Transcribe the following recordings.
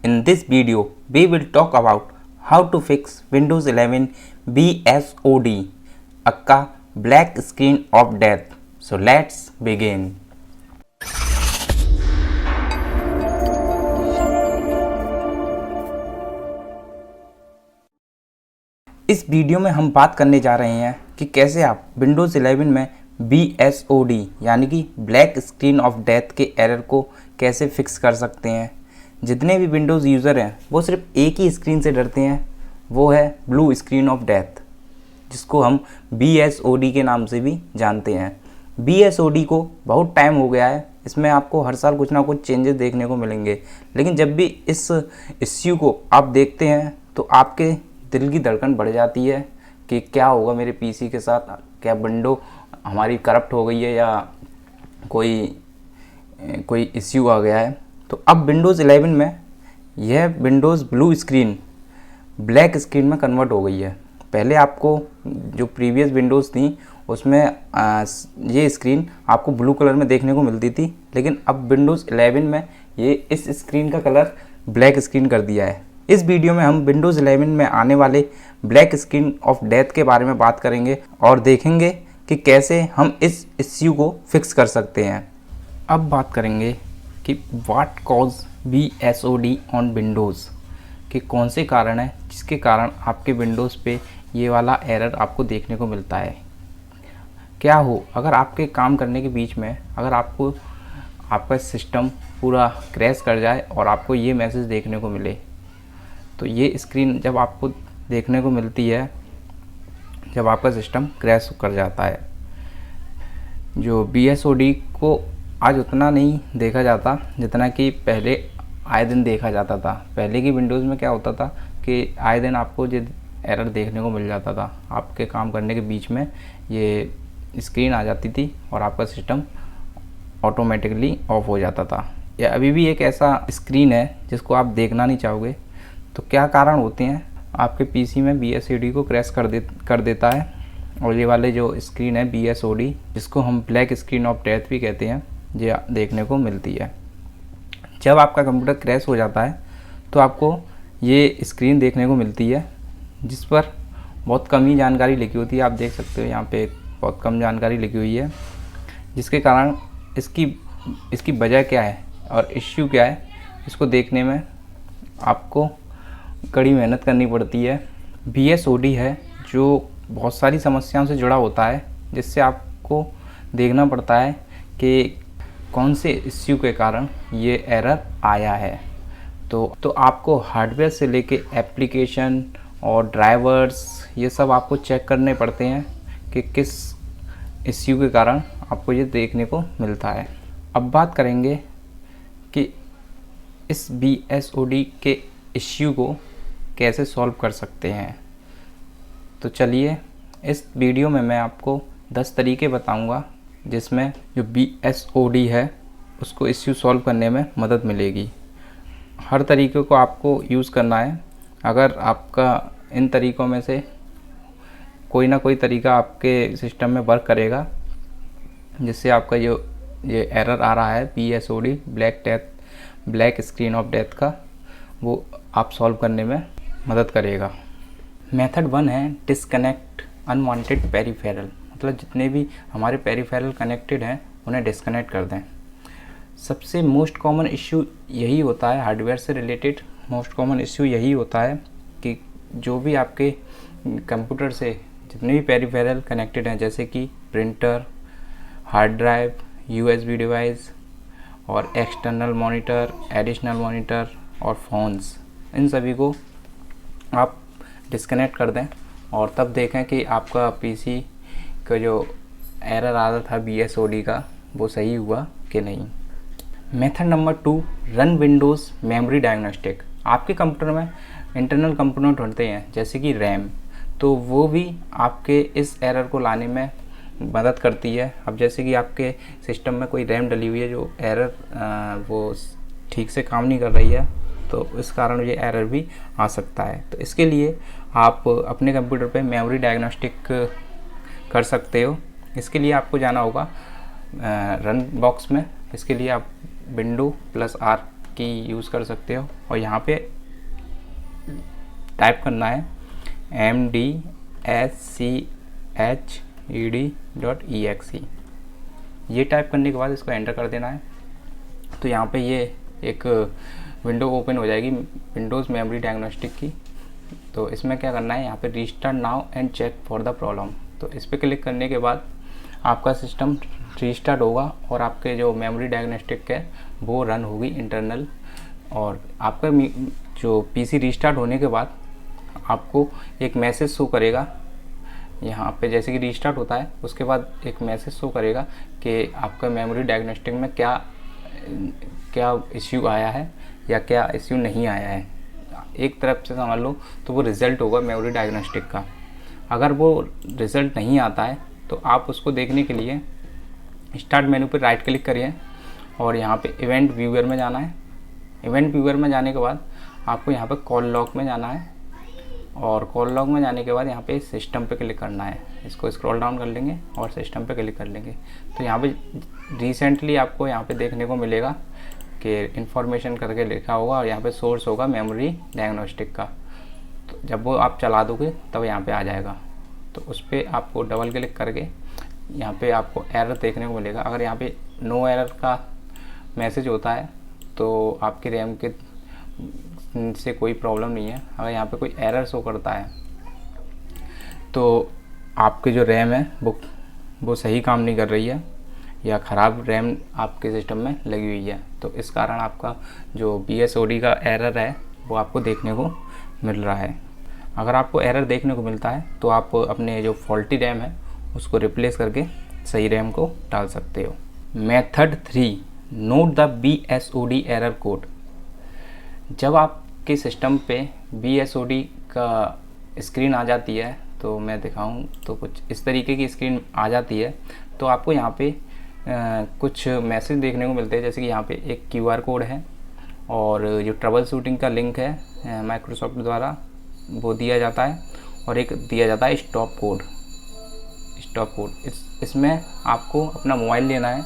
In this video, we will talk about how to fix Windows 11 BSOD, aka black screen of death. So let's begin. इस video में हम बात करने जा रहे हैं कि कैसे आप Windows 11 में BSOD यानी कि ब्लैक स्क्रीन ऑफ डेथ के एरर को कैसे फिक्स कर सकते हैं। जितने भी विंडोज़ यूज़र हैं वो सिर्फ एक ही स्क्रीन से डरते हैं, वो है ब्लू स्क्रीन ऑफ डेथ, जिसको हम BSOD के नाम से भी जानते हैं। BSOD को बहुत टाइम हो गया है, इसमें आपको हर साल कुछ ना कुछ चेंजेस देखने को मिलेंगे, लेकिन जब भी इस इश्यू को आप देखते हैं तो आपके दिल की धड़कन बढ़ जाती है कि क्या होगा मेरे पीसी के साथ, क्या विंडो हमारी करप्ट हो गई है या कोई इश्यू आ गया है। तो अब विंडोज़ 11 में यह Windows blue screen black screen में कन्वर्ट हो गई है। पहले आपको जो प्रीवियस विंडोज़ थी उसमें ये स्क्रीन आपको ब्लू कलर में देखने को मिलती थी, लेकिन अब विंडोज़ 11 में ये इस स्क्रीन का कलर ब्लैक स्क्रीन कर दिया है। इस वीडियो में हम विंडोज़ 11 में आने वाले ब्लैक स्क्रीन ऑफ डेथ के बारे में बात करेंगे और देखेंगे कि कैसे हम इस इश्यू को फिक्स कर सकते हैं। अब बात करेंगे कि what cause BSOD on Windows, कि कौन से कारण है जिसके कारण आपके विंडोज़ पे ये वाला एरर आपको देखने को मिलता है। क्या हो अगर आपके काम करने के बीच में अगर आपका सिस्टम पूरा क्रैश कर जाए और आपको ये मैसेज देखने को मिले, तो ये स्क्रीन जब आपको देखने को मिलती है जब आपका सिस्टम क्रैश कर जाता है। जो BSOD को आज उतना नहीं देखा जाता जितना कि पहले आए दिन देखा जाता था। पहले की विंडोज़ में क्या होता था कि आए दिन आपको जो एरर देखने को मिल जाता था, आपके काम करने के बीच में ये स्क्रीन आ जाती थी और आपका सिस्टम ऑटोमेटिकली ऑफ हो जाता था। या अभी भी एक ऐसा स्क्रीन है जिसको आप देखना नहीं चाहोगे। तो क्या कारण होते हैं, आपके पीसी में BSOD को क्रैश कर देता है और ये वाले जो स्क्रीन है BSOD, जिसको हम ब्लैक स्क्रीन ऑफ डेथ भी कहते हैं, ये देखने को मिलती है। जब आपका कंप्यूटर क्रैश हो जाता है तो आपको ये स्क्रीन देखने को मिलती है जिस पर बहुत कम ही जानकारी लिखी होती है। आप देख सकते हो यहाँ पे बहुत कम जानकारी लिखी हुई है, जिसके कारण इसकी वजह क्या है और इश्यू क्या है, इसको देखने में आपको कड़ी मेहनत करनी पड़ती है। BSOD है जो बहुत सारी समस्याओं से जुड़ा होता है, जिससे आपको देखना पड़ता है कि कौन से इश्यू के कारण ये एरर आया है। तो आपको हार्डवेयर से लेके एप्लीकेशन और ड्राइवर्स ये सब आपको चेक करने पड़ते हैं कि किस इश्यू के कारण आपको ये देखने को मिलता है। अब बात करेंगे कि इस BSOD के इश्यू को कैसे सॉल्व कर सकते हैं। तो चलिए, इस वीडियो में मैं आपको 10 तरीके बताऊंगा जिसमें जो BSOD है उसको इश्यू सॉल्व करने में मदद मिलेगी। हर तरीके को आपको यूज़ करना है। अगर आपका इन तरीक़ों में से कोई ना कोई तरीका आपके सिस्टम में वर्क करेगा जिससे आपका ये एरर आ रहा है BSOD black screen of death का, वो आप सॉल्व करने में मदद करेगा। मेथड 1 है डिस्कनेक्ट अनवांटेड पेरिफेरल, मतलब जितने भी हमारे पेरिफेरल कनेक्टेड हैं उन्हें डिस्कनेक्ट कर दें। सबसे मोस्ट कॉमन इश्यू यही होता है, हार्डवेयर से रिलेटेड मोस्ट कॉमन इश्यू यही होता है कि जो भी आपके कंप्यूटर से जितने भी पेरिफेरल कनेक्टेड हैं, जैसे कि printer, hard drive, USB device और एक्सटर्नल मॉनिटर, एडिशनल मॉनिटर और फ़ोन्स, इन सभी को आप डिस्कनेक्ट कर दें और तब देखें कि आपका पीसी का जो एरर आ रहा था BSOD का वो सही हुआ कि नहीं। Method number 2, run Windows memory diagnostic. आपके कंप्यूटर में इंटरनल कंपोनेंट होते हैं जैसे कि रैम, तो वो भी आपके इस एरर को लाने में मदद करती है। अब जैसे कि आपके सिस्टम में कोई रैम डली हुई है जो एरर वो ठीक से काम नहीं कर रही है, तो इस कारण ये एरर भी आ सकता है। तो इसके लिए आप अपने कंप्यूटर पे मेमोरी डायग्नोस्टिक कर सकते हो। इसके लिए आपको जाना होगा रन बॉक्स में। इसके लिए आप विंडो +R की यूज़ कर सकते हो और यहाँ पे टाइप करना है mdsched.exe। ये टाइप करने के बाद इसको एंटर कर देना है। तो यहाँ पे ये एक विंडो ओपन हो जाएगी विंडोज़ मेमोरी डायग्नोस्टिक की। तो इसमें क्या करना है, यहाँ पे restart now and check for the problem. तो इस पर क्लिक करने के बाद आपका सिस्टम रीस्टार्ट होगा और आपके जो मेमोरी डायग्नोस्टिक है वो रन होगी इंटरनल। और आपका जो पीसी रीस्टार्ट होने के बाद आपको एक मैसेज शो करेगा यहाँ पे, जैसे कि रीस्टार्ट होता है उसके बाद एक मैसेज शो करेगा कि आपका मेमोरी डायग्नोस्टिक में क्या इश्यू आया है या क्या इश्यू नहीं आया है। एक तरफ से समझ लो तो वो रिज़ल्ट होगा मेमोरी डायग्नोस्टिक का। अगर वो रिज़ल्ट नहीं आता है तो आप उसको देखने के लिए स्टार्ट मेनू पर राइट क्लिक करिए और यहाँ पे इवेंट व्यूअर में जाना है। इवेंट व्यूअर में जाने के बाद आपको यहाँ पे कॉल लॉग में जाना है और कॉल लॉग में जाने के बाद यहाँ पे सिस्टम पे क्लिक करना है। इसको स्क्रॉल डाउन कर लेंगे और सिस्टम पे क्लिक कर लेंगे। तो यहाँ पे रिसेंटली आपको यहाँ पे देखने को मिलेगा कि इन्फॉर्मेशन करके लिखा होगा और यहाँ पे सोर्स होगा मेमोरी डायग्नोस्टिक का। तो जब वो आप चला दोगे तब यहाँ पे आ जाएगा। तो उस पर आपको डबल क्लिक करके यहाँ पे आपको एरर देखने को मिलेगा। अगर यहाँ पे नो एरर का मैसेज होता है तो आपके रैम के से कोई प्रॉब्लम नहीं है। अगर यहाँ पे कोई एरर शो करता है तो आपके जो रैम है वो सही काम नहीं कर रही है या ख़राब रैम आपके सिस्टम में लगी हुई है। तो इस कारण आपका जो BSOD का एरर है वो आपको देखने को मिल रहा है। अगर आपको एरर देखने को मिलता है तो आप अपने जो फॉल्टी रैम है उसको रिप्लेस करके सही रैम को डाल सकते हो। Method 3, note the BSOD error code. जब आपके सिस्टम पे BSOD का स्क्रीन आ जाती है, तो मैं दिखाऊं तो कुछ इस तरीके की स्क्रीन आ जाती है। तो आपको यहाँ पे कुछ मैसेज देखने को मिलते हैं, जैसे कि यहाँ पे एक QR कोड है और जो ट्रबल शूटिंग का लिंक है माइक्रोसॉफ्ट द्वारा वो दिया जाता है और एक दिया जाता है स्टॉप कोड। इसमें आपको अपना मोबाइल लेना है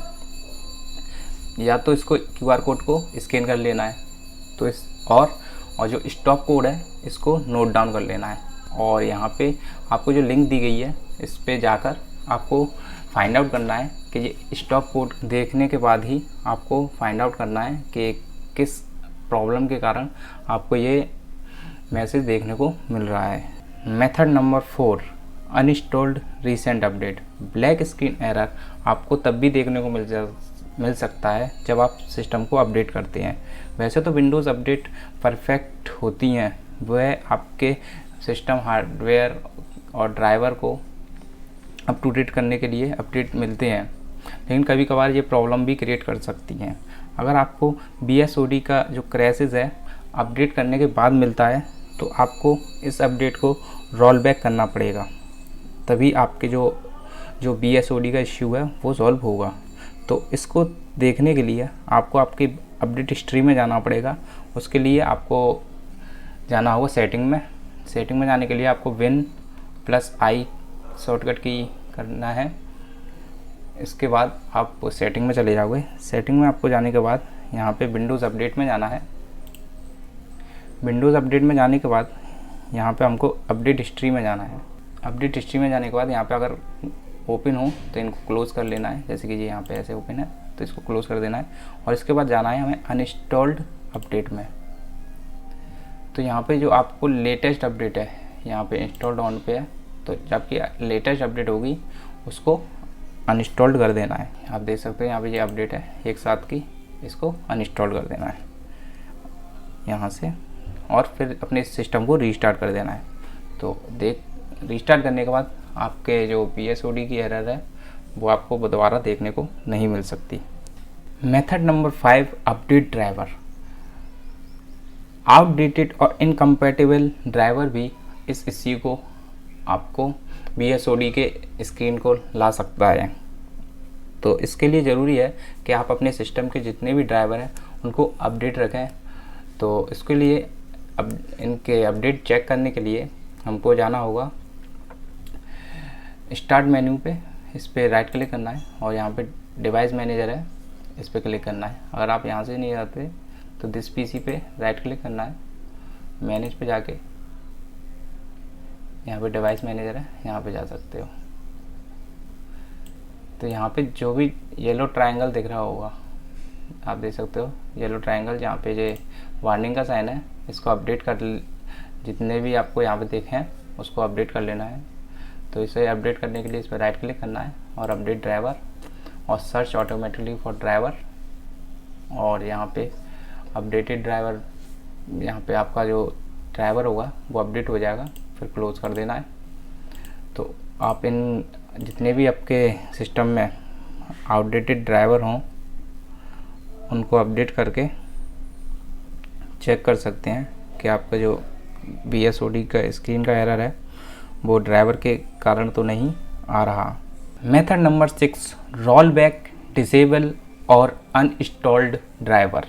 या तो इसको QR कोड को स्कैन कर लेना है तो और जो स्टॉप कोड है इसको नोट डाउन कर लेना है। और यहाँ पे आपको जो लिंक दी गई है इस पे जाकर आपको फाइंड आउट करना है कि ये स्टॉप कोड देखने के बाद ही आपको फाइंड आउट करना है कि किस प्रॉब्लम के कारण आपको ये मैसेज देखने को मिल रहा है। Method number 4, uninstalled recent update. Black screen error आपको तब भी देखने को मिल सकता है जब आप सिस्टम को अपडेट करते हैं। वैसे तो विंडोज़ अपडेट परफेक्ट होती हैं, वह आपके सिस्टम हार्डवेयर और ड्राइवर को अप टू डेट करने के लिए अपडेट मिलते हैं, लेकिन कभी कभार ये प्रॉब्लम भी क्रिएट कर सकती हैं। अगर आपको BSOD का जो क्रैशेस है अपडेट करने के बाद मिलता है तो आपको इस अपडेट को रोल बैक करना पड़ेगा, तभी आपके जो BSOD का इश्यू है वो सॉल्व होगा। तो इसको देखने के लिए आपको आपकी अपडेट हिस्ट्री में जाना पड़ेगा। उसके लिए आपको जाना होगा सेटिंग में जाने के लिए आपको Win+I शॉर्टकट की करना है। इसके बाद आप सेटिंग में चले जाओगे। सेटिंग में आपको जाने के बाद यहाँ पे विंडोज़ अपडेट में जाना है। विंडोज़ अपडेट में जाने के बाद यहाँ पे हमको अपडेट हिस्ट्री में जाना है। अपडेट हिस्ट्री में जाने के बाद यहाँ पे अगर ओपन हो तो इनको क्लोज़ कर लेना है, जैसे कि ये यहाँ पे ऐसे ओपन है तो इसको क्लोज़ कर देना है। और इसके बाद जाना है हमें अनइंस्टॉल्ड अपडेट में। तो यहाँ पे जो आपको लेटेस्ट अपडेट है यहाँ पे इंस्टॉल्ड ऑन पे है, तो जबकि लेटेस्ट अपडेट होगी उसको अनइंस्टॉल्ड कर देना है। आप देख सकते हैं यहाँ पे ये अपडेट है एक साथ की, इसको अनइंस्टॉल कर देना है यहाँ से और फिर अपने सिस्टम को रीस्टार्ट कर देना है। तो रीस्टार्ट करने के बाद आपके जो BSOD की एरर है वो आपको दोबारा देखने को नहीं मिल सकती। Method number 5, update driver. Outdated और इनकम्पैटिबल ड्राइवर भी इस इश्यू को आपको BSOD के स्क्रीन को ला सकता है। तो इसके लिए ज़रूरी है कि आप अपने सिस्टम के जितने भी ड्राइवर हैं उनको अपडेट रखें। तो इसके लिए अब इनके अपडेट चेक करने के लिए हमको जाना होगा स्टार्ट मेन्यू पे, इस पर राइट क्लिक करना है और यहाँ पे डिवाइस मैनेजर है इस पर क्लिक करना है। अगर आप यहाँ से नहीं आते तो दिस पीसी पे राइट क्लिक करना है, मैनेज पे जाके यहाँ पे डिवाइस मैनेजर है, यहाँ पे जा सकते हो। तो यहाँ पे जो भी येलो ट्रायंगल दिख रहा होगा आप देख सकते हो, येलो ट्रायंगल जहाँ पे जो वार्निंग का साइन है, इसको अपडेट कर, जितने भी आपको यहाँ पे देखे हैं उसको अपडेट कर लेना है। तो इसे अपडेट करने के लिए इस पर राइट क्लिक करना है और अपडेट ड्राइवर और सर्च ऑटोमेटिकली फॉर ड्राइवर, और यहाँ पे अपडेटेड ड्राइवर, यहाँ पे आपका जो ड्राइवर होगा वो अपडेट हो जाएगा, फिर क्लोज कर देना है। तो आप इन जितने भी आपके सिस्टम में आउटडेटेड ड्राइवर हों उनको अपडेट करके चेक कर सकते हैं कि आपका जो BSOD का स्क्रीन का एरर है वो ड्राइवर के कारण तो नहीं आ रहा। Method number 6, roll back, disable और अनइंस्टॉल्ड ड्राइवर।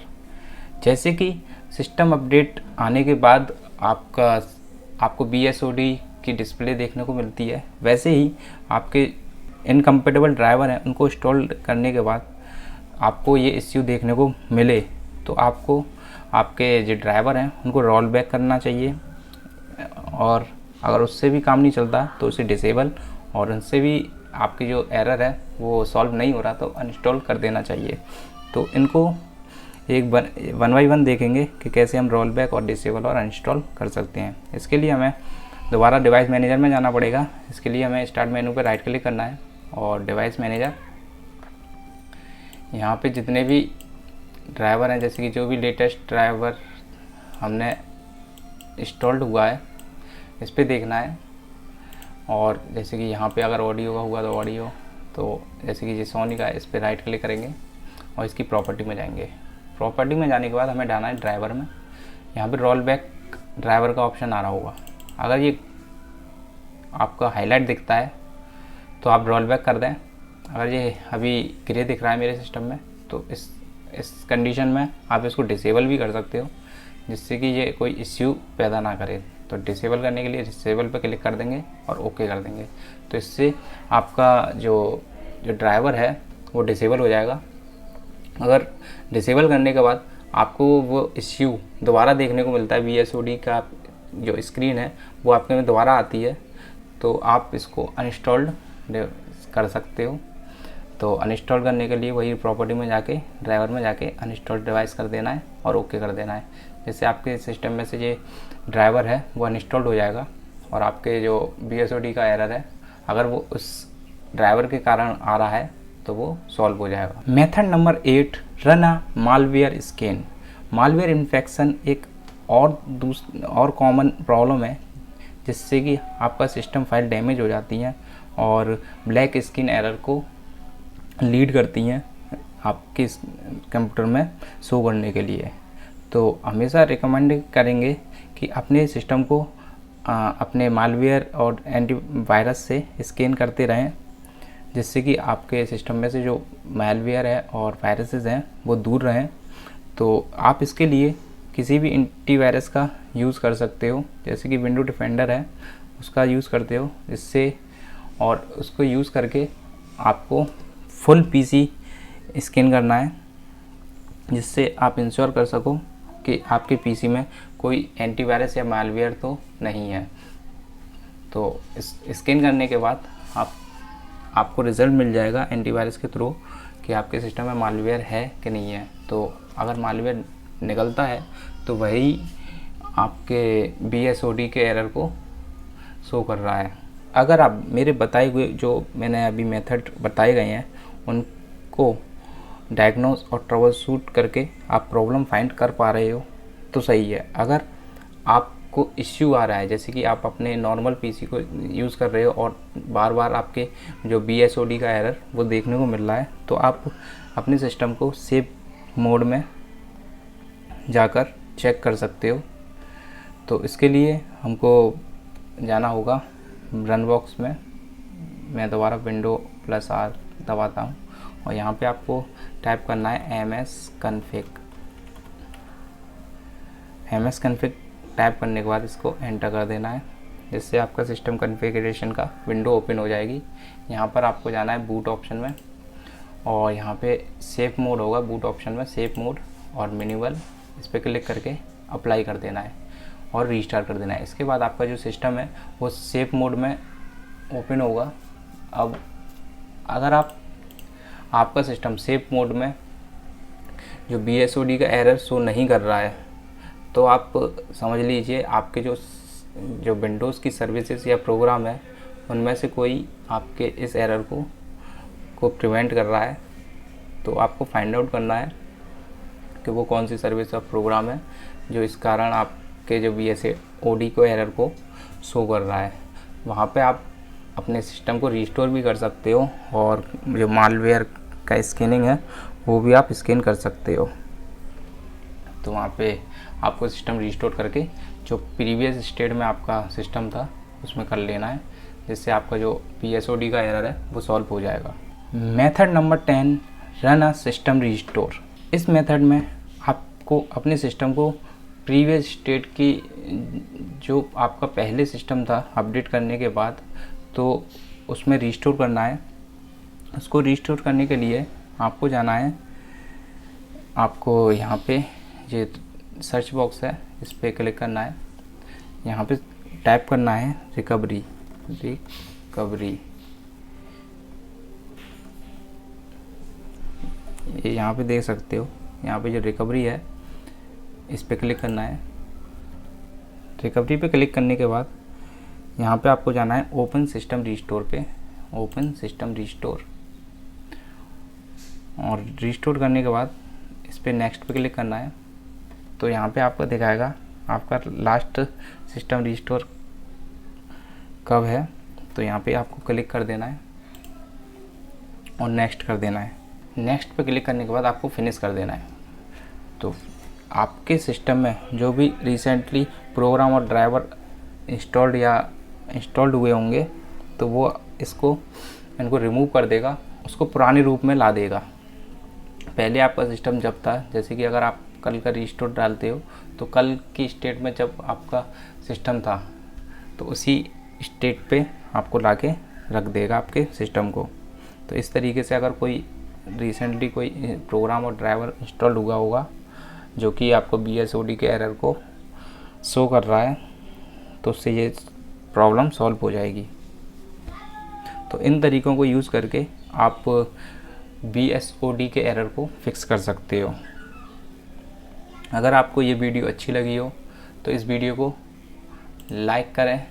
जैसे कि सिस्टम अपडेट आने के बाद आपको BSOD की डिस्प्ले देखने को मिलती है, वैसे ही आपके इनकम्पेटेबल ड्राइवर हैं उनको इंस्टॉल करने के बाद आपको ये इश्यू देखने को मिले तो आपको आपके जो ड्राइवर हैं उनको रोल बैक करना चाहिए, और अगर उससे भी काम नहीं चलता तो उसे डिसेबल, और उनसे भी आपकी जो एरर है वो सॉल्व नहीं हो रहा तो अनइंस्टॉल कर देना चाहिए। तो इनको एक वन बाई वन देखेंगे कि कैसे हम रोल बैक और डिसेबल और अनइंस्टॉल कर सकते हैं। इसके लिए हमें दोबारा डिवाइस मैनेजर में जाना पड़ेगा। इसके लिए हमें स्टार्ट मेनू पर राइट क्लिक करना है और डिवाइस मैनेजर, यहाँ पे जितने भी ड्राइवर हैं, जैसे कि जो भी लेटेस्ट ड्राइवर हमने इंस्टॉल्ड हुआ है इस पर देखना है। और जैसे कि यहाँ पे अगर ऑडियो का हुआ तो ऑडियो, तो जैसे कि ये सोनी का, इस पर राइट क्लिक करेंगे और इसकी प्रॉपर्टी में जाएंगे। प्रॉपर्टी में जाने के बाद हमें डालना है ड्राइवर में, यहाँ पे रोल बैक ड्राइवर का ऑप्शन आ रहा होगा। अगर ये आपका हाईलाइट दिखता है तो आप रोल बैक कर दें। अगर ये अभी ग्रे दिख रहा है मेरे सिस्टम में तो इस कंडीशन में आप इसको डिसेबल भी कर सकते हो, जिससे कि ये कोई इश्यू पैदा ना करे। तो डिसेबल करने के लिए डिसेबल पर क्लिक कर देंगे और ओके कर देंगे। तो इससे आपका जो ड्राइवर है वो डिसेबल हो जाएगा। अगर डिसेबल करने के बाद आपको वो इश्यू दोबारा देखने को मिलता है, BSOD का जो स्क्रीन है वो आपके में दोबारा आती है, तो आप इसको अनइंस्टॉल्ड कर सकते हो। तो अनइंस्टॉल करने के लिए वही प्रॉपर्टी में जाके ड्राइवर में जाके अनइंस्टॉल डिवाइस कर देना है और ओके कर देना है, जिससे आपके सिस्टम में से ये ड्राइवर है वो अनइंस्टॉल्ड हो जाएगा और आपके जो BSOD का एरर है अगर वो उस ड्राइवर के कारण आ रहा है तो वो सॉल्व हो जाएगा। Method number 8, run a malware scan. Malware infection एक और कॉमन प्रॉब्लम है जिससे कि आपका सिस्टम फाइल डैमेज हो जाती हैं और ब्लैक स्क्रीन एरर को लीड करती हैं आपके कंप्यूटर में शो करने के लिए। तो हमेशा रिकमेंड करेंगे कि अपने सिस्टम को अपने मालवेयर और एंटीवायरस से स्कैन करते रहें, जिससे कि आपके सिस्टम में से जो मालवेयर है और वायरसेस हैं वो दूर रहें। तो आप इसके लिए किसी भी एंटीवायरस का यूज़ कर सकते हो, जैसे कि विंडो डिफेंडर है उसका यूज़ करते हो, इससे और उसको यूज़ करके आपको फुल PC स्कैन करना है, जिससे आप इंश्योर कर सको कि आपके PC में कोई एंटीवायरस या मालवेयर तो नहीं है। तो इस स्कैन करने के बाद आपको रिज़ल्ट मिल जाएगा एंटीवायरस के थ्रू कि आपके सिस्टम में मालवेयर है कि नहीं है। तो अगर मालवेयर निकलता है तो वही आपके BSOD के एरर को शो कर रहा है। अगर आप मेरे बताए हुए जो मैंने अभी मेथड बताए गए हैं उनको डायग्नोस और ट्रबल शूट करके आप प्रॉब्लम फाइंड कर पा रहे हो तो सही है। अगर आपको इश्यू आ रहा है, जैसे कि आप अपने नॉर्मल PC को यूज़ कर रहे हो और बार बार आपके जो BSOD का एरर वो देखने को मिल रहा है, तो आप अपने सिस्टम को सेव मोड में जाकर चेक कर सकते हो। तो इसके लिए हमको जाना होगा रन बॉक्स में। मैं दोबारा Windows+R दबाता हूँ और यहाँ पे आपको टाइप करना है MS config। टाइप करने के बाद इसको एंटर कर देना है, जिससे आपका सिस्टम कॉन्फ़िगरेशन का विंडो ओपन हो जाएगी। यहाँ पर आपको जाना है बूट ऑप्शन में, और यहाँ पे सेफ मोड होगा बूट ऑप्शन में, सेफ मोड और मैनुअल इस पर क्लिक करके अप्लाई कर देना है और रीस्टार्ट कर देना है। इसके बाद आपका जो सिस्टम है वो सेफ मोड में ओपन होगा। अब अगर आपका सिस्टम सेफ मोड में जो BSOD का एरर शो नहीं कर रहा है तो आप समझ लीजिए आपके जो विंडोज़ की सर्विसेज या प्रोग्राम है उनमें से कोई आपके इस एरर को प्रिवेंट कर रहा है। तो आपको फाइंड आउट करना है कि वो कौन सी सर्विस और प्रोग्राम है जो इस कारण आपके जो BSOD को एरर को शो कर रहा है। वहाँ पे आप अपने सिस्टम को रिस्टोर भी कर सकते हो और जो मालवेयर का स्कैनिंग है वो भी आप स्कैन कर सकते हो। तो वहाँ पे आपको सिस्टम रिस्टोर करके जो प्रीवियस स्टेट में आपका सिस्टम था उसमें कर लेना है, जिससे आपका जो BSOD का एरर है वो सॉल्व हो जाएगा। Method number 10, run a system restore. इस मेथड में आपको अपने सिस्टम को प्रीवियस स्टेट की जो आपका पहले सिस्टम था अपडेट करने के बाद तो उसमें रिस्टोर करना है। उसको रिस्टोर करने के लिए आपको जाना है, आपको यहाँ पे ये सर्च बॉक्स है इस पर क्लिक करना है। यहाँ पे टाइप करना है रिकवरी। ये यहाँ पे देख सकते हो, यहाँ पे जो रिकवरी है इस पर क्लिक करना है। रिकवरी पे क्लिक करने के बाद यहाँ पे आपको जाना है ओपन सिस्टम रिस्टोर पे। ओपन सिस्टम रिस्टोर और रिस्टोर करने के बाद इस पर नेक्स्ट पे क्लिक करना है। तो यहाँ पे आपको दिखाएगा आपका लास्ट सिस्टम रिस्टोर कब है। तो यहाँ पे आपको क्लिक कर देना है और नेक्स्ट कर देना है। नेक्स्ट पे क्लिक करने के बाद आपको फिनिश कर देना है। तो आपके सिस्टम में जो भी रिसेंटली प्रोग्राम और ड्राइवर इंस्टॉल्ड हुए होंगे तो वो इनको रिमूव कर देगा, उसको पुराने रूप में ला देगा। पहले आपका सिस्टम जब था, जैसे कि अगर आप कल का रिस्टोर डालते हो तो कल की स्टेट में जब आपका सिस्टम था तो उसी स्टेट पे आपको लाके रख देगा आपके सिस्टम को। तो इस तरीके से अगर कोई रिसेंटली कोई प्रोग्राम और ड्राइवर इंस्टॉल हुआ होगा जो कि आपको BSOD के एरर को शो कर रहा है तो उससे ये प्रॉब्लम सॉल्व हो जाएगी। तो इन तरीक़ों को यूज़ करके आप BSOD के एरर को फिक्स कर सकते हो। अगर आपको ये वीडियो अच्छी लगी हो तो इस वीडियो को लाइक करें,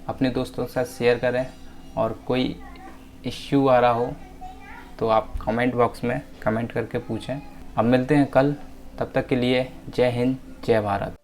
अपने दोस्तों के साथ शेयर करें और कोई इश्यू आ रहा हो तो आप कमेंट बॉक्स में कमेंट करके पूछें। अब मिलते हैं कल, तब तक के लिए जय हिंद, जय भारत।